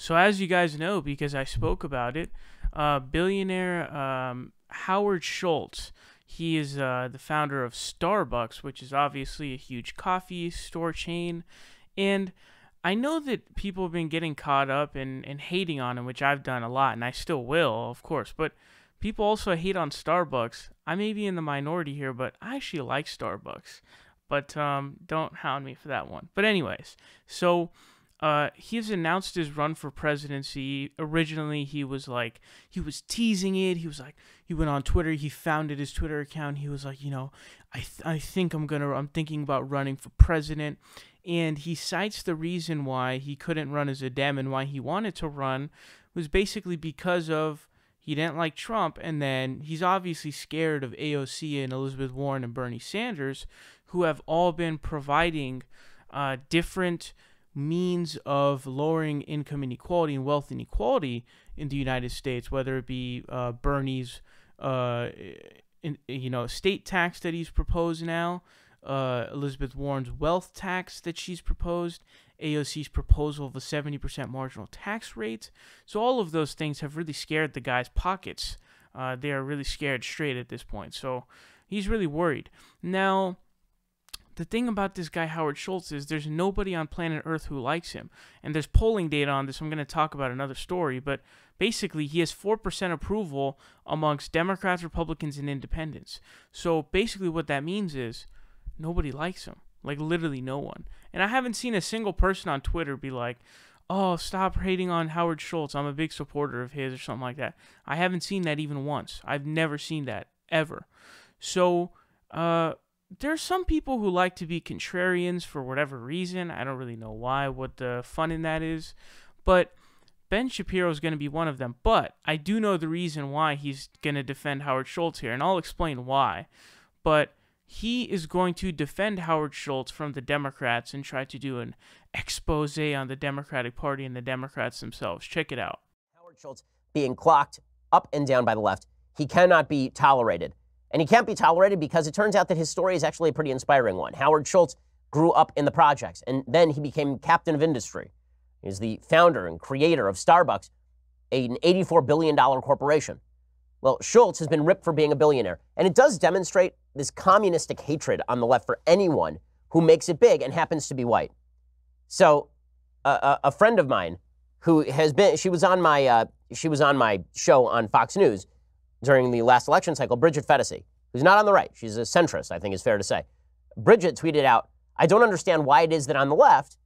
So as you guys know, because I spoke about it, billionaire Howard Schultz, he is the founder of Starbucks, which is obviously a huge coffee store chain. And I know that people have been getting caught up and hating on him, which I've done a lot, and I still will, of course. But people also hate on Starbucks. I may be in the minority here, but I actually like Starbucks. But don't hound me for that one. But anyways, so he's announced his run for presidency. Originally, he was teasing it. He went on Twitter. He founded his Twitter account. He was like, I think I'm thinking about running for president. And he cites the reason why he couldn't run as a Dem and why he wanted to run was basically because of he didn't like Trump. And then he's obviously scared of AOC and Elizabeth Warren and Bernie Sanders, who have all been providing different means of lowering income inequality and wealth inequality in the United States, whether it be Bernie's estate tax that he's proposed now, Elizabeth Warren's wealth tax that she's proposed, AOC's proposal of a 70% marginal tax rate. So all of those things have really scared the guy's pockets. They are really scared straight at this point. So he's really worried. Now, the thing about this guy, Howard Schultz, is there's nobody on planet Earth who likes him. And there's polling data on this. I'm going to talk about another story. But basically, he has 4% approval amongst Democrats, Republicans, and independents. So basically what that means is nobody likes him. Like, literally no one. And I haven't seen a single person on Twitter be like, oh, stop hating on Howard Schultz. I'm a big supporter of his or something like that. I haven't seen that even once. I've never seen that, ever. So, there's some people who like to be contrarians for whatever reason. I don't really know why, what the fun in that is. But Ben Shapiro is going to be one of them. But I do know the reason why he's going to defend Howard Schultz here, and I'll explain why. But he is going to defend Howard Schultz from the Democrats and try to do an expose on the Democratic Party and the Democrats themselves. Check it out. Howard Schultz being clocked up and down by the left. He cannot be tolerated. And he can't be tolerated because it turns out that his story is actually a pretty inspiring one. Howard Schultz grew up in the projects, and then he became captain of industry. He's the founder and creator of Starbucks, an $84 billion corporation. Well, Schultz has been ripped for being a billionaire, and it does demonstrate this communistic hatred on the left for anyone who makes it big and happens to be white. So a friend of mine who has been, she was on my show on Fox News during the last election cycle, Bridget Fetisi, who's not on the right. She's a centrist, I think is fair to say. Bridget tweeted out, I don't understand why it is that on the left,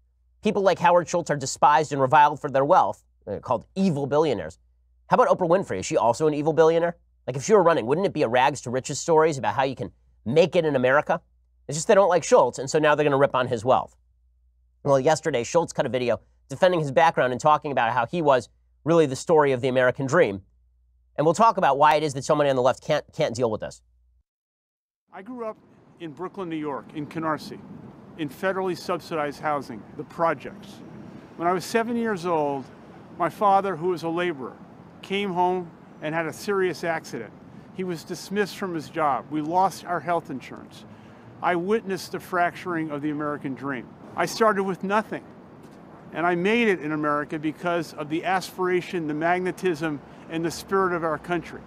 people like Howard Schultz are despised and reviled for their wealth. They're called evil billionaires. How about Oprah Winfrey? Is she also an evil billionaire? Like, if she were running, wouldn't it be a rags to riches stories about how you can make it in America? It's just they don't like Schultz, and so now they're going to rip on his wealth. Well, yesterday, Schultz cut a video defending his background and talking about how he was really the story of the American dream. And we'll talk about why it is that somebody on the left can't deal with this. I grew up in Brooklyn, New York, in Canarsie, in federally subsidized housing, the projects. When I was 7 years old, my father, who was a laborer, came home and had a serious accident. He was dismissed from his job. We lost our health insurance. I witnessed the fracturing of the American dream. I started with nothing, and I made it in America because of the aspiration, the magnetism, and the spirit of our country.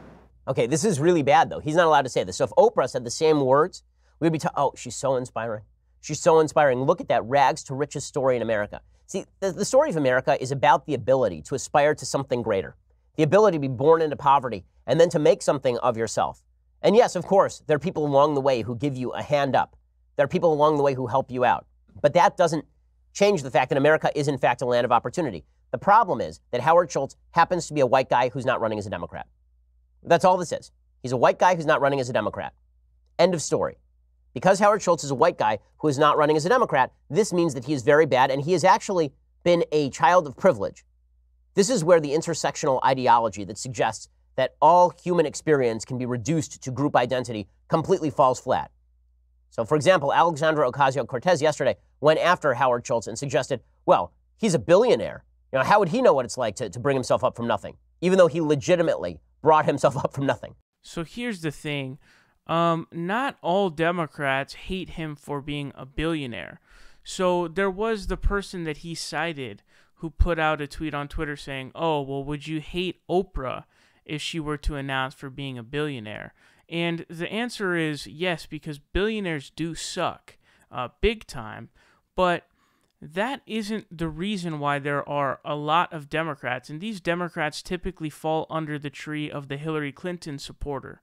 Okay, this is really bad, though. He's not allowed to say this. So if Oprah said the same words, we'd be oh, she's so inspiring. She's so inspiring. Look at that rags to riches story in America. See, the story of America is about the ability to aspire to something greater, the ability to be born into poverty, and then to make something of yourself. And yes, of course, there are people along the way who give you a hand up. There are people along the way who help you out. But that doesn't change the fact that America is, in fact, a land of opportunity. The problem is that Howard Schultz happens to be a white guy who's not running as a Democrat. That's all this is. He's a white guy who's not running as a Democrat. End of story. Because Howard Schultz is a white guy who is not running as a Democrat, this means that he is very bad, and he has actually been a child of privilege. This is where the intersectional ideology that suggests that all human experience can be reduced to group identity completely falls flat. So, for example, Alexandra Ocasio-Cortez yesterday went after Howard Schultz and suggested, well, he's a billionaire. How would he know what it's like to bring himself up from nothing, even though he legitimately brought himself up from nothing? So here's the thing. Not all Democrats hate him for being a billionaire. So there was the person that he cited who put out a tweet on Twitter saying, "Oh, well, would you hate Oprah if she were to announce for being a billionaire?" And the answer is yes, because billionaires do suck, big time. But that isn't the reason why there are a lot of Democrats, and these Democrats typically fall under the tree of the Hillary Clinton supporter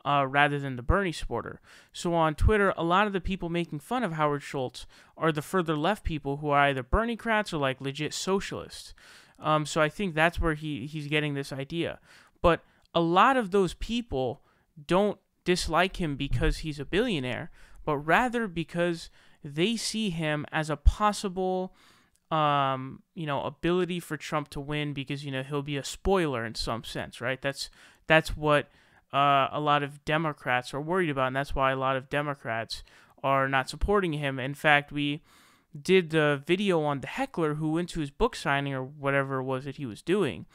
rather than the Bernie supporter. So on Twitter, a lot of the people making fun of Howard Schultz are the further left people who are either Bernie-crats or like legit socialists. So I think that's where he's getting this idea. But a lot of those people don't dislike him because he's a billionaire, but rather because they see him as a possible, ability for Trump to win because, he'll be a spoiler in some sense, right? That's what a lot of Democrats are worried about, and that's why a lot of Democrats are not supporting him. In fact, we did the video on the heckler who went to his book signing or whatever it was that he was doing,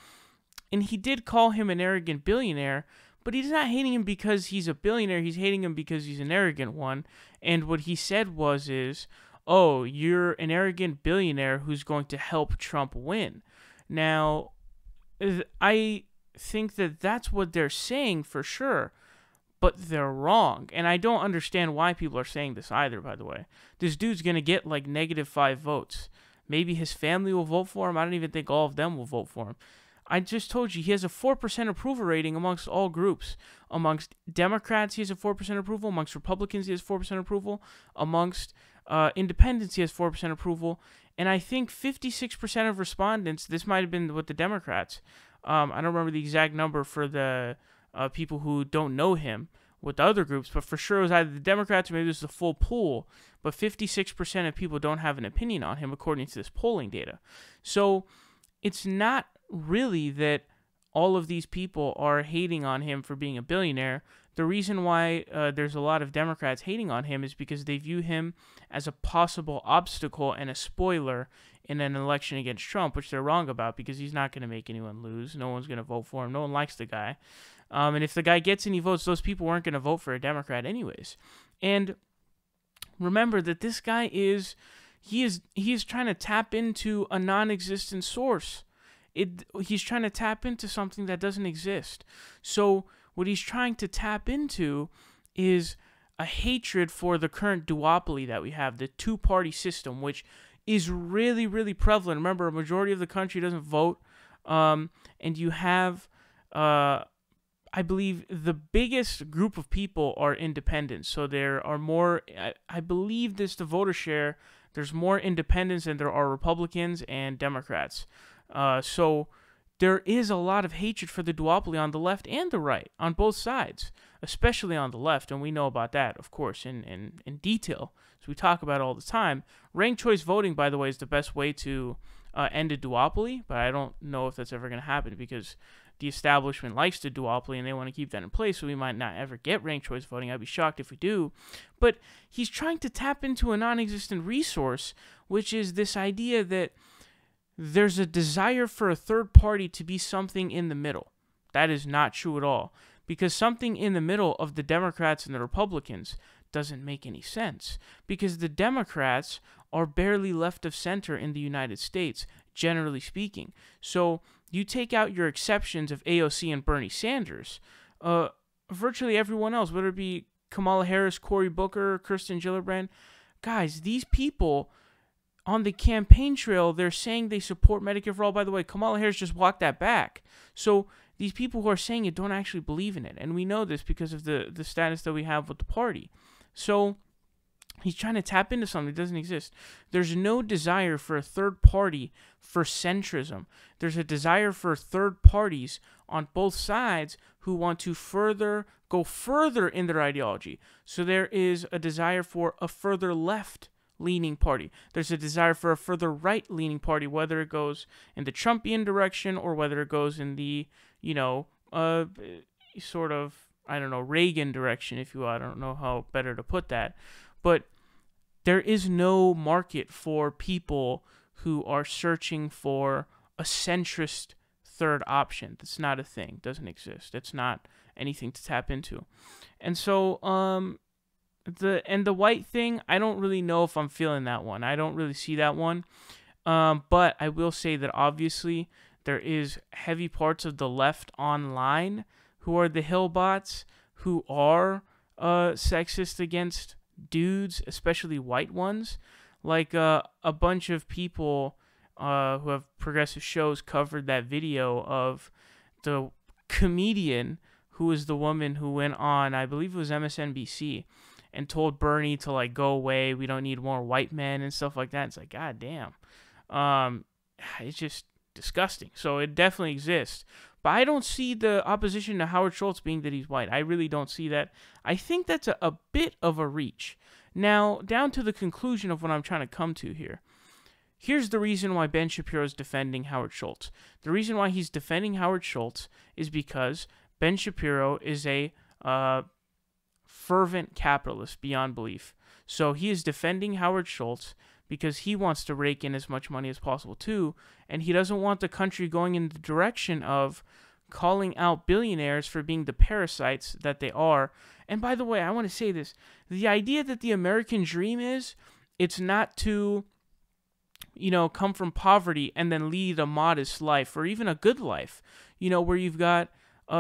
and he did call him an arrogant billionaire, but he's not hating him because he's a billionaire. He's hating him because he's an arrogant one. And what he said is, "Oh, you're an arrogant billionaire who's going to help Trump win." Now, I think that that's what they're saying for sure, but they're wrong. And I don't understand why people are saying this either, by the way. This dude's going to get like -5 votes. Maybe his family will vote for him. I don't even think all of them will vote for him. I just told you he has a 4% approval rating amongst all groups. Amongst Democrats, he has a 4% approval. Amongst Republicans, he has 4% approval. Amongst independents, he has 4% approval. And I think 56% of respondents, this might have been with the Democrats. I don't remember the exact number for the people who don't know him with the other groups, but for sure it was either the Democrats or maybe it was the full pool. But 56% of people don't have an opinion on him according to this polling data. So it's not really that all of these people are hating on him for being a billionaire. The reason why there's a lot of Democrats hating on him is because they view him as a possible obstacle and a spoiler in an election against Trump, which they're wrong about because he's not going to make anyone lose. No one's going to vote for him. No one likes the guy. And if the guy gets any votes, those people weren't going to vote for a Democrat anyways. And remember that this guy is trying to tap into a non-existent source. He's trying to tap into something that doesn't exist. So what he's trying to tap into is a hatred for the current duopoly that we have, the two-party system, which is really, really prevalent. Remember, a majority of the country doesn't vote, and you have, I believe, the biggest group of people are independents. So there are more, I believe the voter share, there's more independents than there are Republicans and Democrats. So there is a lot of hatred for the duopoly on the left and the right, on both sides, especially on the left, and we know about that, of course, in detail, as we talk about all the time. Ranked choice voting, by the way, is the best way to end a duopoly, but I don't know if that's ever going to happen because the establishment likes the duopoly and they want to keep that in place, so we might not ever get ranked choice voting. I'd be shocked if we do. But he's trying to tap into a non-existent resource, which is this idea that there's a desire for a third party to be something in the middle. That is not true at all, because something in the middle of the Democrats and the Republicans doesn't make any sense, because the Democrats are barely left of center in the United States, generally speaking. So you take out your exceptions of AOC and Bernie Sanders, virtually everyone else, whether it be Kamala Harris, Cory Booker, Kirsten Gillibrand, guys, these people on the campaign trail, they're saying they support Medicare for all. By the way, Kamala Harris just walked that back. So these people who are saying it don't actually believe in it. And we know this because of the status that we have with the party. So he's trying to tap into something that doesn't exist. There's no desire for a third party for centrism. There's a desire for third parties on both sides who want to go further in their ideology. So there is a desire for a further left-leaning party. There's a desire for a further right-leaning party, whether it goes in the Trumpian direction or whether it goes in the, sort of, Reagan direction, if you will. I don't know how better to put that. But there is no market for people who are searching for a centrist third option. That's not a thing. It doesn't exist. It's not anything to tap into. And so, the white thing, I don't really know if I'm feeling that one. I don't really see that one. But I will say that obviously there is heavy parts of the left online who are the Hillbots, who are sexist against dudes, especially white ones. Like a bunch of people who have progressive shows covered that video of the comedian who was the woman who went on, I believe it was MSNBC, and told Bernie to like go away. We don't need more white men and stuff like that. It's like, God damn. It's just disgusting. So it definitely exists. But I don't see the opposition to Howard Schultz being that he's white. I really don't see that. I think that's a bit of a reach. Now, down to the conclusion of what I'm trying to come to here. Here's the reason why Ben Shapiro is defending Howard Schultz. The reason why he's defending Howard Schultz is because Ben Shapiro is a fervent capitalist beyond belief. So he is defending Howard Schultz because he wants to rake in as much money as possible too, and he doesn't want the country going in the direction of calling out billionaires for being the parasites that they are. And by the way, I want to say this. The idea that the American dream is, it's not to, come from poverty and then lead a modest life or even a good life, where you've got,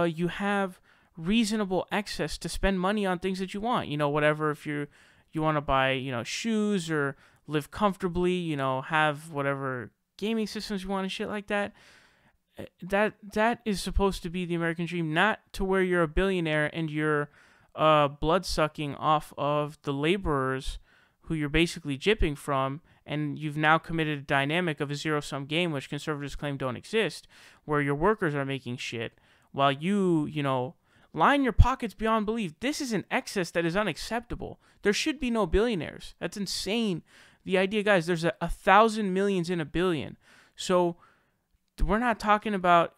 you have reasonable access to spend money on things that you want, whatever, if you want to buy, shoes or live comfortably, have whatever gaming systems you want and shit like that. That is supposed to be the American dream, not to where you're a billionaire and you're blood sucking off of the laborers who you're basically gypping from, and you've now committed a dynamic of a zero-sum game, which conservatives claim don't exist, where your workers are making shit while you, line your pockets beyond belief. This is an excess that is unacceptable. There should be no billionaires. That's insane. The idea, guys, there's 1,000 millions in a billion. So we're talking about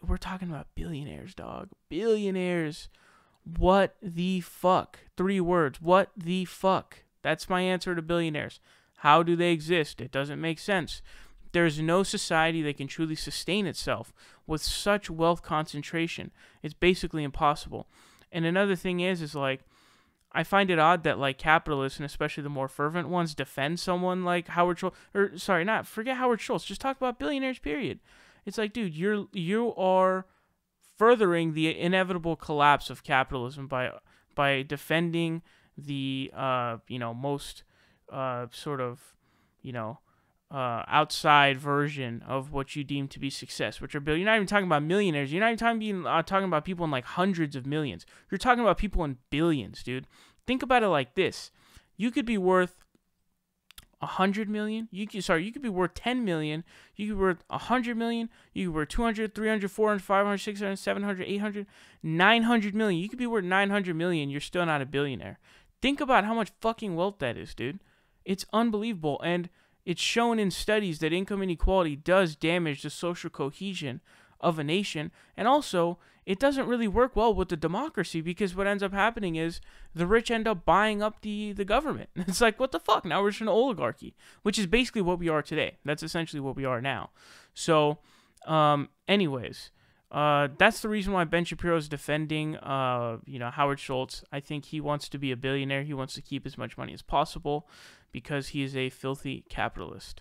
billionaires, dog. Billionaires. What the fuck? 3 words. What the fuck? That's my answer to billionaires. How do they exist? It doesn't make sense. There's no society that can truly sustain itself with such wealth concentration. It's basically impossible. And another thing is like, I find it odd that like capitalists, and especially the more fervent ones, defend someone like Howard Schultz. Forget Howard Schultz. Just talk about billionaires, period. It's like, dude, you are furthering the inevitable collapse of capitalism by defending the most outside version of what you deem to be success, which are You're not even talking about millionaires. You're not even talking about people in like hundreds of millions. You're talking about people in billions, dude. Think about it like this: you could be worth 100 million. You could be worth 10 million. You could be worth 100 million. You could be worth 200, 300, 400, 500, 600, 700, 800, 900 million. You could be worth 900 million. You're still not a billionaire. Think about how much fucking wealth that is, dude. It's unbelievable. And it's shown in studies that income inequality does damage the social cohesion of a nation. And also, it doesn't really work well with the democracy, because what ends up happening is the rich end up buying up the government. It's like, what the fuck? Now we're just an oligarchy, which is basically what we are today. That's essentially what we are now. So, anyways, that's the reason why Ben Shapiro is defending, Howard Schultz. I think he wants to be a billionaire. He wants to keep as much money as possible because he is a filthy capitalist.